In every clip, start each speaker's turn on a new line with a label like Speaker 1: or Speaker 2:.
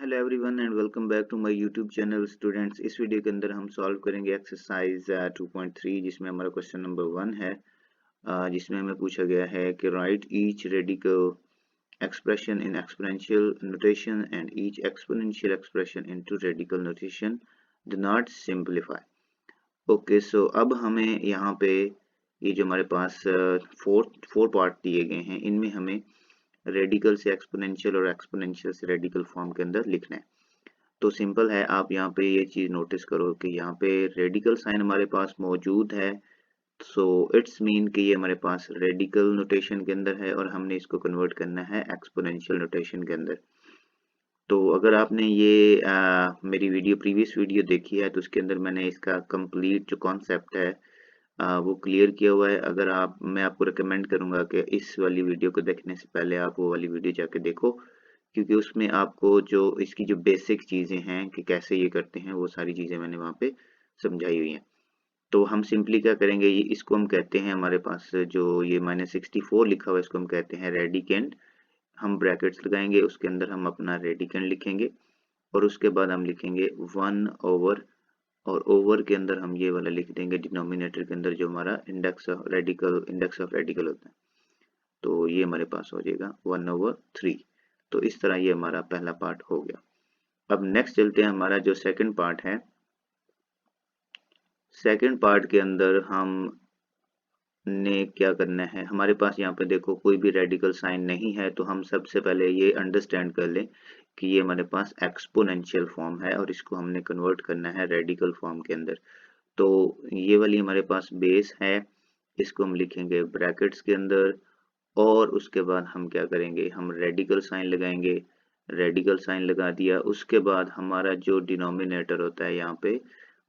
Speaker 1: Hello everyone and welcome back to my YouTube channel students. इस video के अंदर हम सॉल्व करेंगे एक्सरसाइज 2.3 जिसमें हमारा क्वेश्चन नंबर 1 है, जिसमें हमें पूछा गया है कि write each radical expression in exponential notation and each exponential expression into radical notation, do not simplify. Okay, so अब हमें यहाँ पे ये जो हमारे पास फोर पार्ट दिए गए हैं, इनमें हमें रेडिकल से एक्सपोनेंशियल और एक्सपोनेंशियल से रेडिकल फॉर्म के अंदर लिखना है। तो सिंपल है, आप यहाँ पे ये चीज नोटिस करो कि यहाँ पे रेडिकल साइन हमारे पास मौजूद है, सो इट्स मीन कि ये हमारे पास रेडिकल नोटेशन के अंदर है और हमने इसको कन्वर्ट करना है एक्सपोनेंशियल नोटेशन के अंदर। तो अगर आपने ये मेरी प्रीवियस वीडियो देखी है तो उसके अंदर मैंने इसका कंप्लीट जो कॉन्सेप्ट है वो क्लियर किया हुआ है। अगर मैं आपको रिकमेंड करूंगा कि इस वाली वीडियो को देखने से पहले आप वो वाली वीडियो जाके देखो, क्योंकि उसमें आपको जो इसकी जो बेसिक चीजें हैं कि कैसे ये करते हैं वो सारी चीजें मैंने वहाँ पे समझाई हुई हैं। तो हम सिंपली क्या करेंगे, ये इसको हम कहते हैं, हमारे पास जो ये -64 लिखा हुआ है इसको हम कहते हैं रेडिकेंड। हम ब्रैकेट्स लगाएंगे, उसके अंदर हम अपना रेडिकेंड लिखेंगे और उसके बाद हम लिखेंगे 1/, और ओवर के अंदर हम ये वाला लिख देंगे डिनोमिनेटर के अंदर जो हमारा इंडेक्स ऑफ रेडिकल होता है। तो ये हमारे पास हो जाएगा 1/3। तो इस तरह ये हमारा पहला पार्ट हो गया। अब नेक्स्ट चलते हैं, हमारा जो सेकंड पार्ट है, सेकंड पार्ट के अंदर हम ने क्या करना है, हमारे पास यहाँ पे देखो कोई भी रेडिकल साइन नहीं है, तो हम सबसे पहले ये अंडरस्टैंड कर लें कि ये हमारे पास एक्सपोनेंशियल फॉर्म है और इसको हमने कन्वर्ट करना है रेडिकल फॉर्म के अंदर। तो ये वाली हमारे पास बेस है, इसको हम लिखेंगे ब्रैकेट्स के अंदर और उसके बाद हम क्या करेंगे, हम रेडिकल साइन लगाएंगे। रेडिकल साइन लगा दिया, उसके बाद हमारा जो डिनोमिनेटर होता है यहाँ पे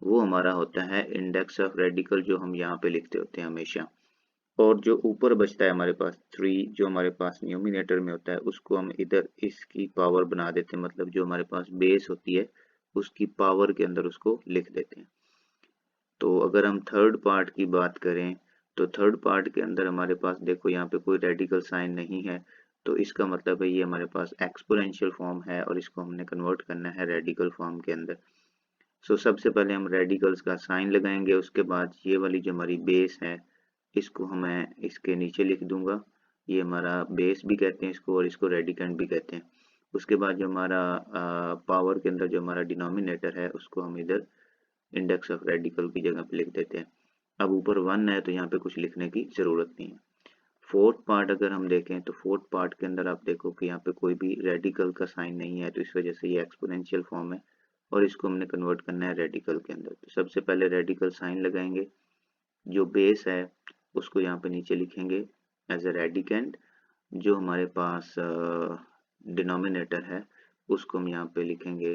Speaker 1: वो हमारा होता है इंडेक्स ऑफ रेडिकल, जो हम यहाँ पे लिखते होते हैं हमेशा। और जो ऊपर बचता है हमारे पास 3, जो हमारे पास न्यूमिनेटर में होता है, उसको हम इधर इसकी पावर बना देते हैं, मतलब जो हमारे पास बेस होती है उसकी पावर के अंदर उसको लिख देते हैं। तो अगर हम थर्ड पार्ट की बात करें तो थर्ड पार्ट के अंदर हमारे पास देखो यहाँ पे कोई रेडिकल साइन नहीं है, तो इसका मतलब है ये हमारे पास एक्सपोनेंशियल फॉर्म है और इसको हमने कन्वर्ट करना है रेडिकल फॉर्म के अंदर। सो सबसे पहले हम रेडिकल्स का साइन लगाएंगे, उसके बाद ये वाली जो हमारी बेस है इसको मैं इसके नीचे लिख दूंगा। ये हमारा बेस भी कहते हैं इसको और इसको रेडिकेंड भी कहते हैं। उसके बाद जो हमारा पावर के अंदर जो हमारा डिनोमिनेटर है उसको हम इधर इंडेक्स ऑफ रेडिकल की जगह पे लिख देते हैं। अब ऊपर 1 है तो यहाँ पे कुछ लिखने की जरूरत नहीं है। फोर्थ पार्ट अगर हम देखें तो फोर्थ पार्ट के अंदर आप देखो कि यहाँ पे कोई भी रेडिकल का साइन नहीं है, तो इस वजह से ये एक्सपोनेंशियल फॉर्म है और इसको हमने कन्वर्ट करना है रेडिकल के अंदर। तो सबसे पहले रेडिकल साइन लगाएंगे, जो बेस है उसको यहाँ पे नीचे लिखेंगे एज ए रेडिकेंड, जो हमारे पास डिनोमिनेटर है उसको हम यहाँ पे लिखेंगे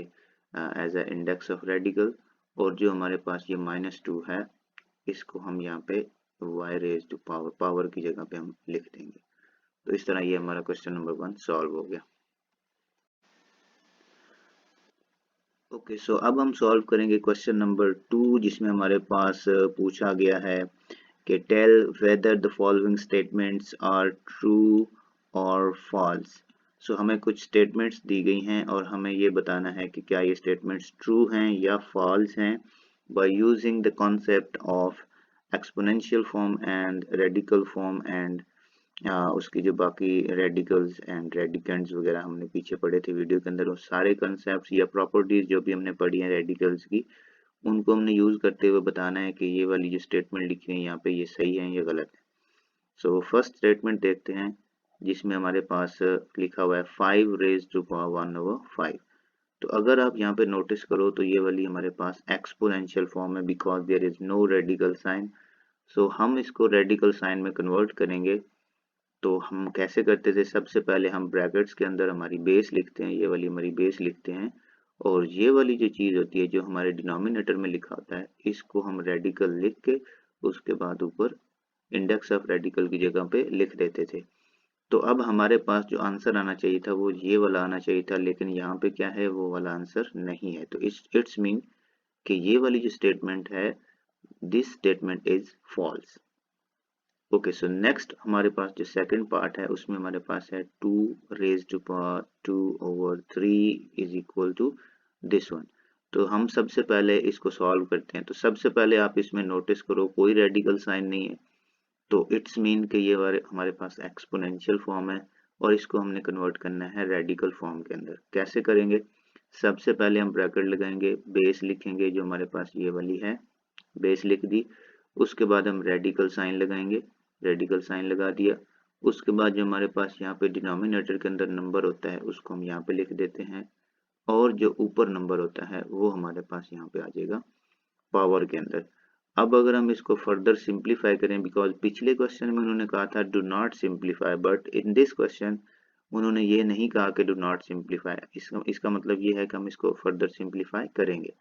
Speaker 1: as a index of radical, और जो हमारे पास ये -2 है इसको हम यहाँ पे y रेज टू पावर की जगह पे हम लिख देंगे। तो इस तरह ये हमारा क्वेश्चन नंबर 1 सॉल्व हो गया। ओके, सो अब हम सॉल्व करेंगे क्वेश्चन नंबर 2, जिसमें हमारे पास पूछा गया है कि tell whether the following statements are true और फॉल्स। सो हमें कुछ स्टेटमेंट्स दी गई हैं और हमें ये बताना है कि क्या ये स्टेटमेंट्स ट्रू हैं या फॉल्स हैं, by using the concept of exponential form and radical form and उसकी जो बाकी रेडिकल्स एंड रेडिकेंड्स वगैरह हमने पीछे पढ़े थे वीडियो के अंदर, वो सारे कंसेप्ट या प्रॉपर्टीज जो भी हमने पढ़ी हैं रेडिकल्स की, उनको हमने यूज करते हुए बताना है कि ये वाली जो स्टेटमेंट लिखी है यहाँ पे ये सही है या गलत है। सो फर्स्ट स्टेटमेंट देखते हैं, जिसमें हमारे पास लिखा हुआ है 5 रेज टू पावर 1/5। तो अगर आप यहाँ पे नोटिस करो तो ये वाली हमारे पास एक्सपोनेंशियल फॉर्म है because there is no radical sign. So हम इसको रेडिकल साइन में कन्वर्ट करेंगे। तो हम कैसे करते थे, सबसे पहले हम ब्रैकेट्स के अंदर हमारी बेस लिखते हैं, ये वाली हमारी बेस लिखते हैं, और ये वाली जो चीज होती है जो हमारे डिनोमिनेटर में लिखा होता है इसको हम रेडिकल लिख के उसके बाद ऊपर इंडेक्स ऑफ रेडिकल की जगह पे लिख देते थे। तो अब हमारे पास जो आंसर आना चाहिए था वो ये वाला आना चाहिए था, लेकिन यहाँ पे क्या है, वो वाला आंसर नहीं है। तो इट्स मीन कि ये वाली जो स्टेटमेंट है, this statement is false. Okay, so next हमारे पास जो सेकंड पार्ट है उसमें हमारे पास है 2 raise to power 2 over 3 is equal to this one. तो हम सबसे पहले इसको सॉल्व करते हैं। तो सबसे पहले आप इसमें नोटिस करो कोई रेडिकल साइन नहीं है, तो इट्स मीन कि ये हमारे पास एक्सपोनेंशियल फॉर्म है और इसको हमने कन्वर्ट करना है रेडिकल फॉर्म के अंदर। कैसे करेंगे? सबसे पहले हम ब्रैकेट लगाएंगे, बेस लिखेंगे जो हमारे पास ये वाली है, बेस लिख दी। उसके बाद हम रेडिकल साइन लगाएंगे, रेडिकल साइन लगा दिया। उसके बाद जो हमारे पास यहाँ पे डिनोमिनेटर के अंदर नंबर होता है उसको हम यहाँ पे लिख देते हैं, और जो ऊपर नंबर होता है वो हमारे पास यहाँ पे आ जाएगा पावर के अंदर। अब अगर हम इसको फर्दर सिंप्लीफाई करें, बिकॉज पिछले क्वेश्चन में उन्होंने कहा था do not simplify, but in this question उन्होंने ये नहीं कहा कि डू नॉट सिंप्लीफाई। इसका मतलब ये है कि हम इसको फर्दर सिंप्लीफाई करेंगे।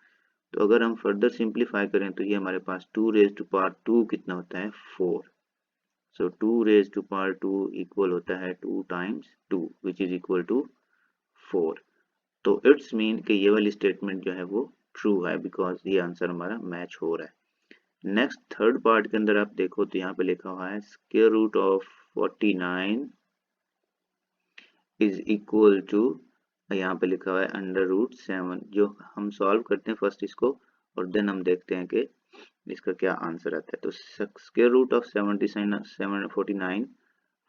Speaker 1: तो अगर हम फर्दर सिंप्लीफाई करें तो ये हमारे पास 2 रेज टू पावर 2 कितना होता है 4। So 2 raise to power 2 equal होता है 2 times 2 which is equal to 4। तो इट्स मीन कि ये वाली स्टेटमेंट जो है वो ट्रू है, बिकॉज ये आंसर हमारा मैच हो रहा है। नेक्स्ट थर्ड पार्ट के अंदर आप देखो तो यहाँ पे लिखा हुआ है square root of 49 is equal to, यहाँ पे लिखा हुआ है अंडर रूट 7। जो हम सॉल्व करते हैं फर्स्ट इसको और देन हम देखते हैं कि इसका क्या आंसर आता है। तो स्क्वायर रूट ऑफ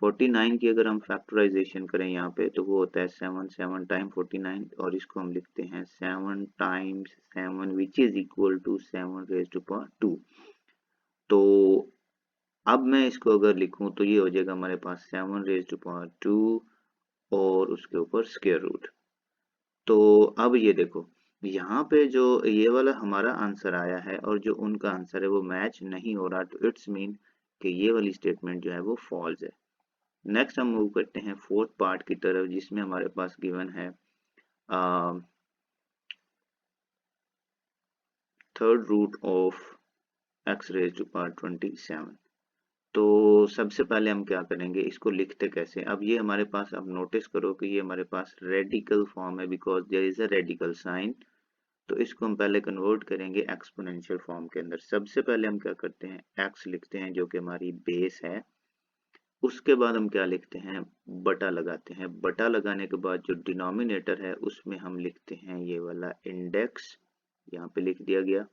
Speaker 1: 49 की अगर हम फैक्टराइजेशन करें यहाँ पे तो वो होता है 7 टाइम 49, और इसको हम लिखते हैं 7 times 7 which is equal to 7 raise to power 2। तो अब मैं इसको अगर लिखूं तो ये हो जाएगा हमारे पास 7 रेज टू पावर 2 और उसके ऊपर स्क्वायर रूट। तो अब ये देखो यहाँ पे जो ये वाला हमारा आंसर आया है और जो उनका आंसर है वो मैच नहीं हो रहा, तो इट्स मीन कि ये वाली स्टेटमेंट जो है वो फॉल्स है। नेक्स्ट हम मूव करते हैं फोर्थ पार्ट की तरफ, जिसमें हमारे पास गिवन है third root of X raise to power 27। तो सबसे पहले हम क्या करेंगे, इसको लिखते कैसे। अब ये हमारे पास, अब नोटिस करो कि ये हमारे पास रेडिकल फॉर्म है because there is a radical sign. तो इसको हम पहले कन्वर्ट करेंगे एक्सपोनेंशियल फॉर्म के अंदर। सबसे पहले हम क्या करते हैं, एक्स लिखते हैं जो कि हमारी बेस है। उसके बाद हम क्या लिखते हैं, बटा लगाते हैं। बटा लगाने के बाद जो डिनोमिनेटर है उसमें हम लिखते हैं ये वाला इंडेक्स, यहाँ पे लिख दिया गया।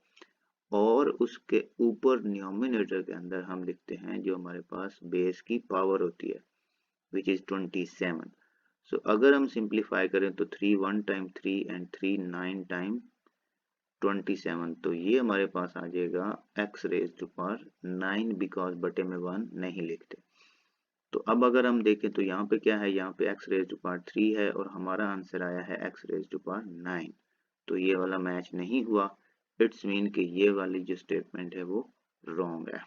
Speaker 1: और उसके ऊपर न्यूमिनेटर के अंदर हम लिखते हैं जो हमारे पास बेस की पावर होती है विच इज 27। सो अगर हम सिंप्लीफाई करें तो 3 1 टाइम 3 एंड 3 9 टाइम 27, तो ये हमारे पास आ जाएगा X raise to power 9, because बटे में 1 नहीं लिखते। तो अब अगर हम देखें तो यहाँ पे क्या है, यहाँ पे एक्स रेज टू पावर 3 है और हमारा आंसर आया है एक्स रेज टू पावर 9। तो ये वाला मैच नहीं हुआ, इट्स मीन कि ये वाली जो स्टेटमेंट है वो रॉन्ग है।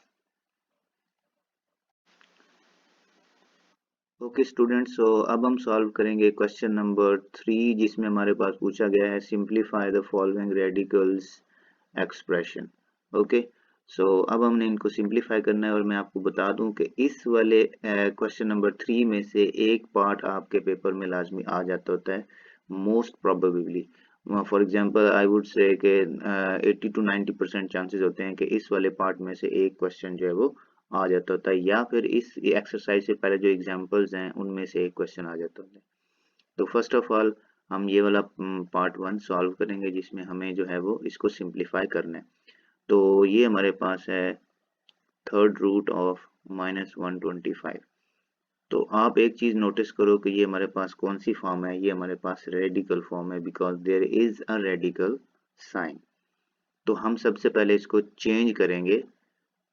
Speaker 1: ओके स्टूडेंट्स, सो अब हम सॉल्व करेंगे क्वेश्चन नंबर 3, जिसमें हमारे पास पूछा गया है simplify the following radicals expression. Okay, so अब हमने इनको सिंप्लीफाई करना है और मैं आपको बता दूं कि इस वाले क्वेश्चन नंबर 3 में से एक पार्ट आपके पेपर में लाजमी आ जाता होता है most probably. For example I would say कि 80 to 90% चांसेस होते हैं कि इस वाले पार्ट में से एक क्वेश्चन जो है वो आ जाता होता है, या फिर इस एक्सरसाइज से पहले जो एग्जांपल्स हैं उनमें से एक क्वेश्चन आ जाता होता है। तो फर्स्ट ऑफ ऑल हम ये वाला पार्ट 1 सॉल्व करेंगे जिसमें हमें जो है वो इसको सिंप्लीफाई करना है। तो ये हमारे पास है थर्ड रूट ऑफ -125। तो आप एक चीज नोटिस करो कि ये हमारे पास कौन सी फॉर्म है, ये हमारे पास रेडिकल फॉर्म है because there is a radical sign. तो हम सबसे पहले इसको चेंज करेंगे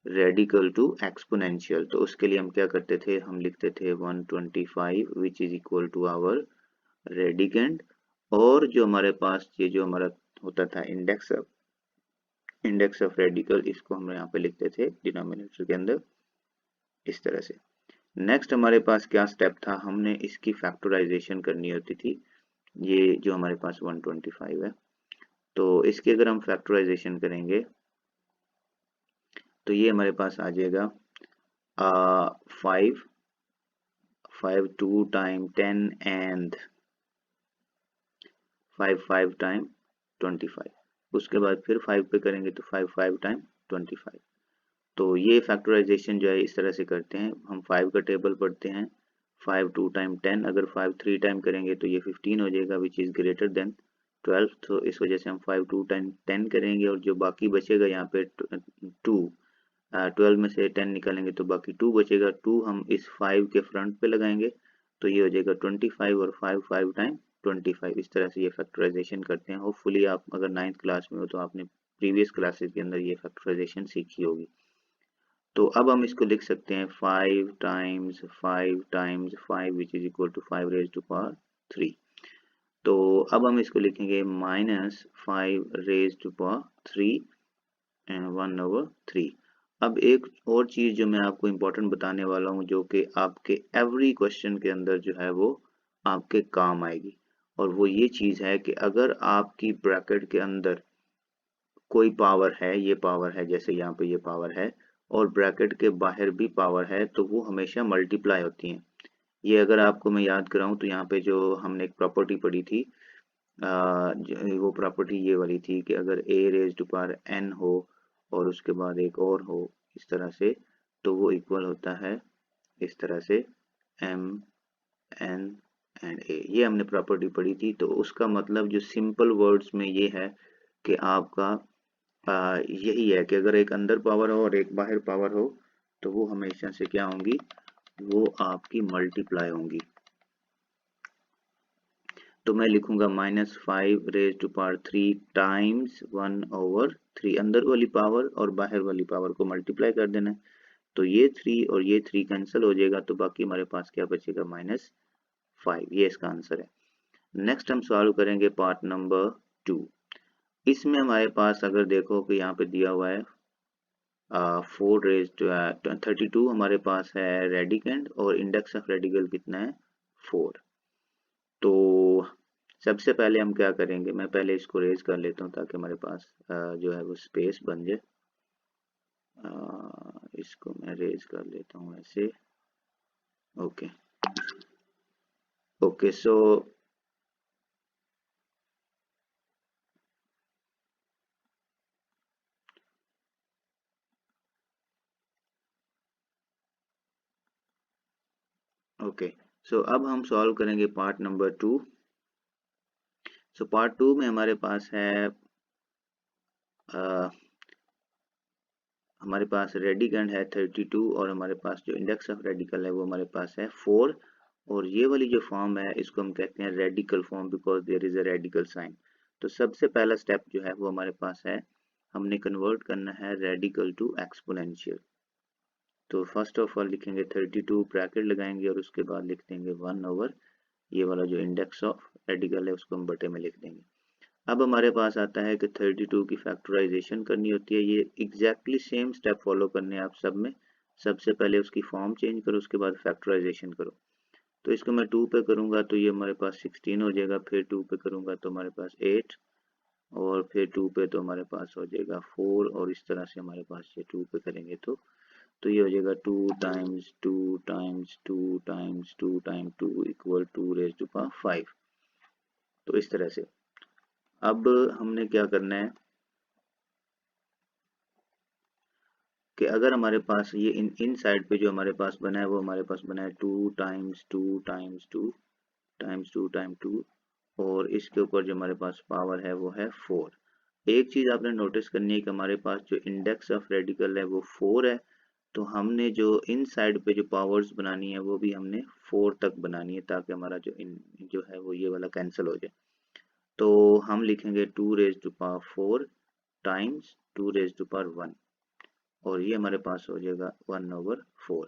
Speaker 1: रेडिकल टू एक्सपोनेंशियल। तो उसके लिए हम क्या करते थे, हम लिखते थे 125 which is equal to our radicand, और जो हमारे पास ये जो हमारा होता था इंडेक्स ऑफ रेडिकल, इसको हम यहाँ पे लिखते थे डिनोमिनेटर के अंदर इस तरह से। नेक्स्ट हमारे पास क्या स्टेप था, हमने इसकी फैक्टराइजेशन करनी होती थी। ये जो हमारे पास 125 है, तो इसकी अगर हम फैक्टराइजेशन करेंगे तो ये हमारे पास आ जाएगा 5 2 टाइम 10 एंड 5 टाइम 25। उसके बाद फिर 5 पे करेंगे तो 5 टाइम 25। तो ये फैक्टराइजेशन जो है इस तरह से करते हैं। हम 5 का टेबल पढ़ते हैं। 5 2 टाइम 10, अगर 5 3 टाइम करेंगे तो ये 15 हो जाएगा, विच इज़ ग्रेटर देन 12। तो इस वजह से हम 5 2 टाइम 10 करेंगे, और जो बाकी बचेगा यहाँ पे 2, 12 में से 10 निकालेंगे तो बाकी 2 बचेगा। 2 हम इस 5 के फ्रंट पे लगाएंगे तो ये हो जाएगा 25, और 5 5 टाइम 25। इस तरह से ये फैक्टराइजेशन करते हैं। होपफुली आप अगर 9th क्लास में हो तो आपने प्रीवियस क्लासेस के अंदर ये फैक्टराइजेशन सीखी होगी। तो अब हम इसको लिख सकते हैं 5 times 5 times 5 which is equal to 5 raise to power 3। तो अब हम इसको लिखेंगे माइनस 5 रेज टू पावर 3 1/3। अब एक और चीज जो मैं आपको इम्पोर्टेंट बताने वाला हूँ, जो कि आपके एवरी क्वेश्चन के अंदर जो है वो आपके काम आएगी, और वो ये चीज है कि अगर आपकी ब्रैकेट के अंदर कोई पावर है, ये पावर है, जैसे यहाँ पे ये पावर है, और ब्रैकेट के बाहर भी पावर है, तो वो हमेशा मल्टीप्लाई होती हैं। ये अगर आपको मैं याद कराऊं तो यहाँ पे जो हमने एक प्रॉपर्टी पढ़ी थी, वो प्रॉपर्टी ये वाली थी कि अगर a raise to power n हो और उसके बाद एक और हो इस तरह से, तो वो इक्वल होता है इस तरह से m n एंड a। ये हमने प्रॉपर्टी पढ़ी थी। तो उसका मतलब जो सिंपल वर्ड्स में ये है कि आपका यही है कि अगर एक अंदर पावर हो और एक बाहर पावर हो तो वो हमेशा से क्या होंगी, वो आपकी मल्टीप्लाई होंगी। तो मैं लिखूंगा -5 रेज टू पावर 3 टाइम्स 1/3। अंदर वाली पावर और बाहर वाली पावर को मल्टीप्लाई कर देना है, तो ये 3 और ये 3 कैंसिल हो जाएगा, तो बाकी हमारे पास क्या बचेगा, -5। ये इसका आंसर है। नेक्स्ट हम सॉल्व करेंगे पार्ट नंबर 2। इसमें हमारे पास अगर देखो कि यहाँ पे दिया हुआ है 4 रेज टू 32 हमारे पास है रेडिकेंड, और इंडेक्स ऑफ रेडिकल कितना है, 4। तो सबसे पहले हम क्या करेंगे, मैं पहले इसको रेज कर लेता हूँ ताकि हमारे पास जो है वो स्पेस बन जाए। इसको मैं रेज कर लेता हूँ ऐसे। Okay okay so okay so अब हम सॉल्व करेंगे पार्ट नंबर 2। सो पार्ट 2 में हमारे पास है हमारे पास रेडिकेंड है 32, और हमारे पास जो इंडेक्स ऑफ रेडिकल है वो हमारे पास है 4। और ये वाली जो फॉर्म है इसको हम कहते हैं radical form, because there is a radical sign. तो सबसे पहला स्टेप जो है वो हमारे पास है, हमने कन्वर्ट करना है रेडिकल टू एक्सपोनेंशियल। तो फर्स्ट ऑफ ऑल लिखेंगे 32, ब्रैकेट लगाएंगे, और उसके बाद लिख देंगे 1/, ये वाला जो इंडेक्स ऑफ रेडिकल है उसको हम बटे में लिख देंगे। अब हमारे पास आता है कि 32 की फैक्टराइजेशन करनी होती है। ये एग्जैक्टली सेम स्टेप फॉलो करने हैं आप सब में। सबसे पहले उसकी फॉर्म चेंज करो, उसके बाद फैक्टराइजेशन करो। तो इसको मैं 2 पे करूंगा तो ये हमारे पास 16 हो जाएगा, फिर 2 पे करूंगा तो हमारे पास 8, और फिर 2 पे तो हमारे पास हो जाएगा 4, और इस तरह से हमारे पास ये 2 पे करेंगे तो ये हो जाएगा 2 times 2 times 2 times 2 times 2 equal 2 raise to power 5। तो इस तरह से अब हमने क्या करना है कि अगर हमारे पास ये इन साइड पे जो हमारे पास बना है वो हमारे पास बना है 2 टाइम्स 2 टाइम्स 2 टाइम्स 2 टाइम्स 2, और इसके ऊपर जो हमारे पास पावर है वो है 4। एक चीज आपने नोटिस करनी है कि हमारे पास जो इंडेक्स ऑफ रेडिकल है वो 4 है, तो हमने जो इन साइड पे जो पावर्स बनानी है वो भी हमने 4 तक बनानी है, ताकि हमारा जो है वो ये वाला कैंसिल हो जाए। तो हम लिखेंगे 2 raise to power 4 times 2 raise to power 1, और ये हमारे पास हो जाएगा 1/4।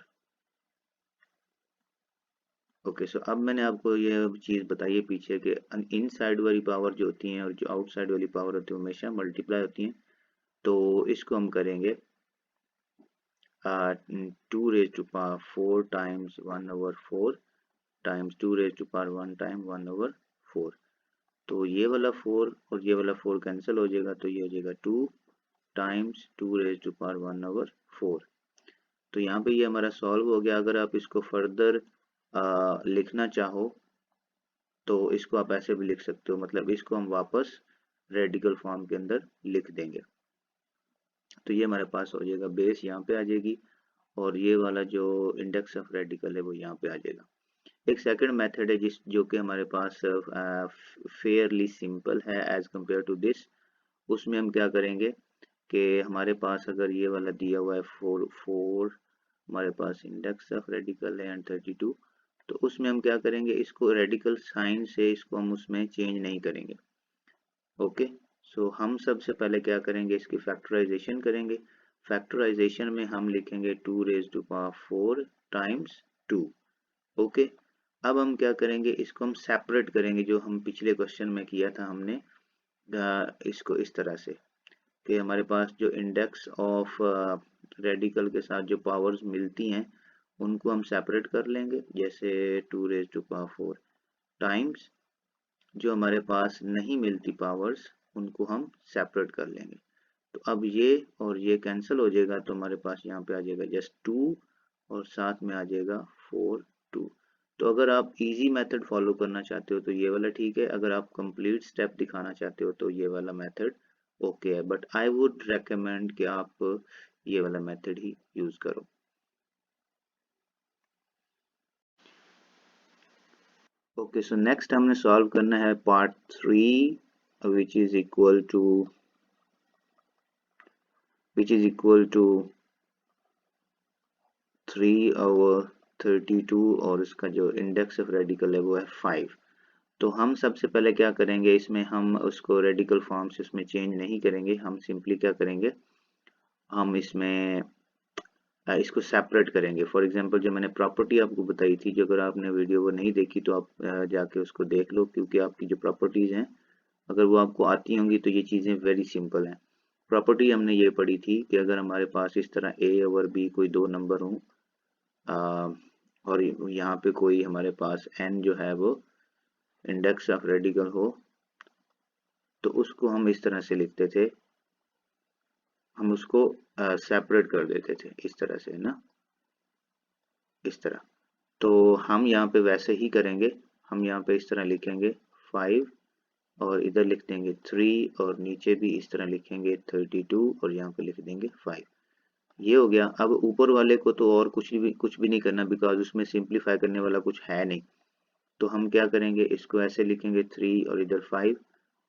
Speaker 1: ओके सो अब मैंने आपको ये चीज बताई है पीछे के इन साइड वाली पावर जो होती है और जो आउटसाइड वाली पावर होती है हमेशा मल्टीप्लाई होती है। तो इसको हम करेंगे 2 raise to power 4 times 1/4 times 2 raise to power 1 time 1/4। तो ये वाला 4 और ये वाला 4 कैंसिल हो जाएगा, तो ये हो जाएगा 2 टाइम्स 2 रेज टू पावर 1/4। तो यहाँ पे ये हमारा सॉल्व हो गया। अगर आप इसको फर्दर लिखना चाहो तो इसको आप ऐसे भी लिख सकते हो, मतलब इसको हम वापस रेडिकल फॉर्म के अंदर लिख देंगे। तो ये हमारे पास हो जाएगा, बेस यहाँ पे आ जाएगी और ये वाला जो इंडेक्स ऑफ रेडिकल है वो यहाँ पे आ जाएगा। एक सेकंड मेथड है जो कि हमारे पास फेयरली सिंपल है एज कंपेयर टू दिस। उसमें हम क्या करेंगे कि हमारे पास अगर ये वाला दिया हुआ है 4 हमारे पास इंडेक्स ऑफ रेडिकल है एंड 32, तो उसमें हम क्या करेंगे, इसको रेडिकल साइन से इसको हम उसमें चेंज नहीं करेंगे। ओके, सो हम सबसे पहले क्या करेंगे, इसकी फैक्टराइजेशन करेंगे। फैक्टराइजेशन में हम लिखेंगे 2 raise to power 4 times 2। Okay, अब हम क्या करेंगे, इसको हम सेपरेट करेंगे, जो हम पिछले क्वेश्चन में किया था हमने इसको इस तरह से कि हमारे पास जो इंडेक्स ऑफ रेडिकल के साथ जो पावर्स मिलती हैं उनको हम सेपरेट कर लेंगे, जैसे 2 रेज टू पावर 4 टाइम्स जो हमारे पास नहीं मिलती पावर्स उनको हम सेपरेट कर लेंगे। तो अब ये और ये कैंसिल हो जाएगा, तो हमारे पास यहाँ पे आ जाएगा जस्ट 2 और साथ में आ जाएगा 4 2। तो अगर आप इजी मेथड फॉलो करना चाहते हो तो ये वाला ठीक है, अगर आप कंप्लीट स्टेप दिखाना चाहते हो तो ये वाला मेथड ओके है, बट आई वुड रेकमेंड कि आप ये वाला मेथड ही यूज करो। ओके, सो नेक्स्ट हमने सॉल्व करना है part 3 which is equal to 3/32 और इसका जो इंडेक्स ऑफ रेडिकल है वो है 5। तो हम सबसे पहले क्या करेंगे, इसमें हम उसको रेडिकल फॉर्म से इसमें चेंज नहीं करेंगे, हम सिंपली क्या करेंगे, हम इसमें इसको सेपरेट करेंगे। फॉर एग्जांपल जो मैंने प्रॉपर्टी आपको बताई थी, जो अगर आपने वीडियो को नहीं देखी तो आप जाके उसको देख लो, क्योंकि आपकी जो प्रॉपर्टीज़ हैं अगर वो आपको आती होंगी तो ये चीज़ें वेरी सिंपल हैं। प्रॉपर्टी हमने ये पढ़ी थी कि अगर हमारे पास इस तरह ए और बी कोई दो नंबर हों और यहाँ पे कोई हमारे पास एन जो है वो इंडेक्स ऑफ रेडिकल हो, तो उसको हम इस तरह से लिखते थे, हम उसको सेपरेट कर देते थे इस तरह से ना, इस तरह। तो हम यहाँ पे वैसे ही करेंगे, हम यहाँ पे इस तरह लिखेंगे 5 और इधर लिख देंगे 3 और नीचे भी इस तरह लिखेंगे 32 और यहाँ पे लिख देंगे 5। ये हो गया। अब ऊपर वाले को तो और कुछ भी नहीं करना, बिकॉज उसमें सिंप्लीफाई करने वाला कुछ है नहीं। तो हम क्या करेंगे, इसको ऐसे लिखेंगे 3 और इधर 5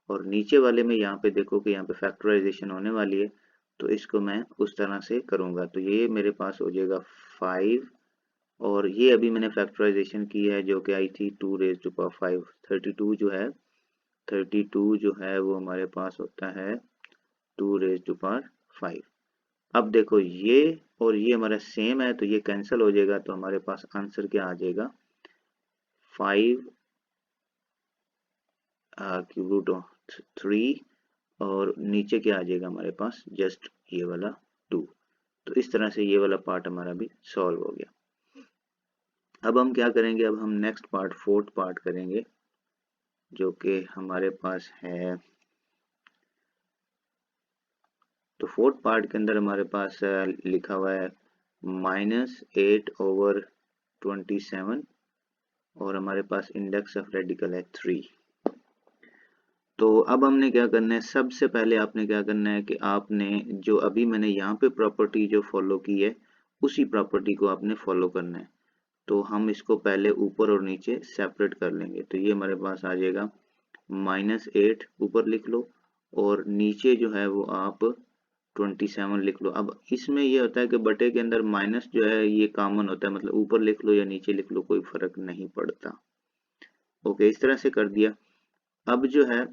Speaker 1: और नीचे वाले में यहाँ पे देखो कि यहाँ पे फैक्टराइजेशन होने वाली है, तो इसको मैं उस तरह से करूँगा। तो ये मेरे पास हो जाएगा 5 और ये अभी मैंने फैक्टराइजेशन की है जो कि आई थी 2 रेज टू पावर 5। 32 जो है वो हमारे पास होता है 2 रेज टू पावर 5। अब देखो ये और ये हमारा सेम है तो ये कैंसिल हो जाएगा, तो हमारे पास आंसर क्या आ जाएगा, 5 क्यूब रूट ऑफ 3 और नीचे क्या आ जाएगा हमारे पास, जस्ट ये वाला 2। तो इस तरह से ये वाला पार्ट हमारा भी सॉल्व हो गया। अब हम क्या करेंगे, अब हम नेक्स्ट पार्ट फोर्थ पार्ट करेंगे जो कि हमारे पास है। तो फोर्थ पार्ट के अंदर हमारे पास लिखा हुआ है -8/27 और हमारे पास इंडेक्स ऑफ रेडिकल है 3। तो अब हमने क्या करना है, सबसे पहले आपने क्या करना है कि आपने जो अभी मैंने यहाँ पे प्रॉपर्टी जो फॉलो की है उसी प्रॉपर्टी को आपने फॉलो करना है। तो हम इसको पहले ऊपर और नीचे सेपरेट कर लेंगे। तो ये हमारे पास आ जाएगा -8 ऊपर लिख लो और नीचे जो है वो आप 27 लिख लो। अब इसमें ये होता है कि बटे के अंदर माइनस जो है ये कॉमन होता है, मतलब ऊपर लिख लो या नीचे लिख लो कोई फर्क नहीं पड़ता। ओके, इस तरह से कर दिया। अब जो है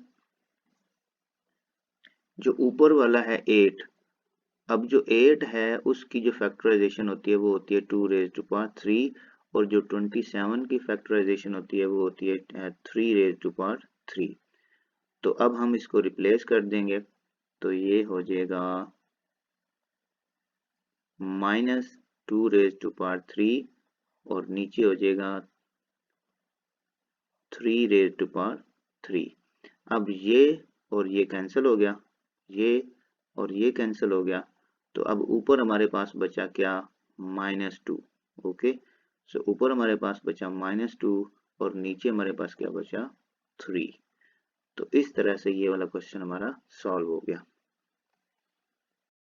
Speaker 1: जो ऊपर वाला है 8, अब जो 8 है उसकी जो फैक्टराइजेशन होती है वो होती है 2 रेज टू पावर 3 और जो 27 की फैक्टराइजेशन होती है वो होती है 3 रेज टू पावर 3। तो अब हम इसको रिप्लेस कर देंगे, तो ये हो जाएगा -2 रेज टू पावर 3 और नीचे हो जाएगा 3 रेज टू पावर 3। अब ये और ये कैंसिल हो गया, ये और ये कैंसिल हो गया, तो अब ऊपर हमारे पास बचा क्या, -2। ओके, सो ऊपर हमारे पास बचा -2 और नीचे हमारे पास क्या बचा 3। तो इस तरह से ये वाला क्वेश्चन हमारा सॉल्व हो गया।